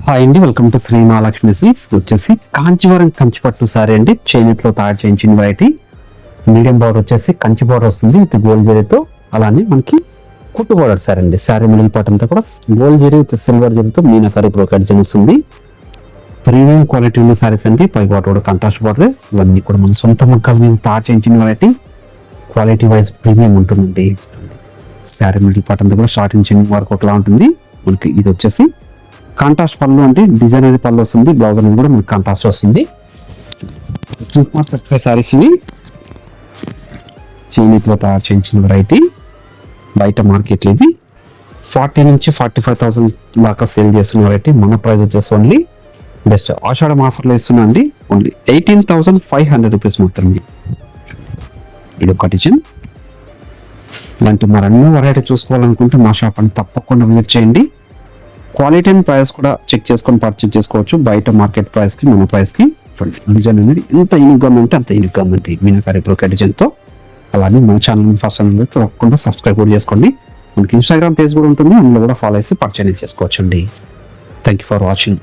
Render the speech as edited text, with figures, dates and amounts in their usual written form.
Hi అండి, welcome to Shri Mahalakshmi silks. వచ్చేసి కాంచీవరం కంచిపట్టు sorry అండి, చేనేతలో తయారు చేయించిన వెరైటీ. మీడియం బార్డర్ వచ్చేసి కంచి బార్డర్ వస్తుంది విత్ గోల్డ్ జరీతో. అలానే మనకి కుట్టు బార్డర్ సారీ అండి. సారీ మిడిల్ పార్ట్ అంతా కూడా గోల్డ్ జరీ విత్ సిల్వర్ జరీతో మీనాకరీ బ్రోకెట్ జరీ వస్తుంది. ప్రీమియం క్వాలిటీ ఉన్న సారీస్ అండి. పై బార్డర్ కూడా కంట్రాస్ట్ బార్డర్. ఇవన్నీ కూడా మన సొంత మగ్గాల మీద తయారు చేయించిన వెరైటీ. క్వాలిటీ వైజ్ ప్రీమియం ఉంటుందండి. సారీ మిడిల్ పార్ట్ అంతా కూడా స్టార్టింగ్ చిన్న వరకు ఒకలా ఉంటుంది. మనకి ఇది వచ్చేసి కాంట్రాస్ట్ పళ్ళు అంటే డిజైన్ అనేది పళ్ళు వస్తుంది. బ్లౌజ్ అనేది కూడా మనకి కాంట్రాస్ట్ వస్తుంది. సిల్క్ మార్క్ సర్టిఫైడ్ సారీస్ ఇవి. చేనేతలో తయారు చేయించిన వెరైటీ. బయట మార్కెట్ ఇది 40 నుంచి 45,000 దాకా సేల్ చేస్తున్న వెరైటీ. మన ప్రైస్ వచ్చేసి ఓన్లీ బెస్ట్ ఆషాఢం ఆఫర్లో ఇస్తున్నా అండి. ఓన్లీ 18,500 రూపీస్ మాత్రమే. ఇది ఒక డిజైన్. ఇలాంటి మరెన్నో వెరైటీ చూసుకోవాలనుకుంటే మా షాప్ అని తప్పకుండా విజిట్ చేయండి. క్వాలిటీ అండ్ ప్రైస్ కూడా చెక్ చేసుకొని పర్చేజ్ చేసుకోవచ్చు. బయట మార్కెట్ ప్రైస్కి మన ప్రైస్కి డిజైన్ అనేది ఎంత యూనిక్గా ఉందంటే అంత యూనిక్గా ఉందండి మీనాకరీ బ్రోకెట్ డిజైన్తో. అలానే మన ఛానల్ ఫస్ట్ తప్పకుండా సబ్స్క్రైబ్ కూడా చేసుకోండి. మనకి ఇన్స్టాగ్రామ్ పేజ్ కూడా ఉంటుంది, అందులో కూడా ఫాలో చేసి పర్చేజ్ చేసుకోవచ్చు అండి. Thank you for watching.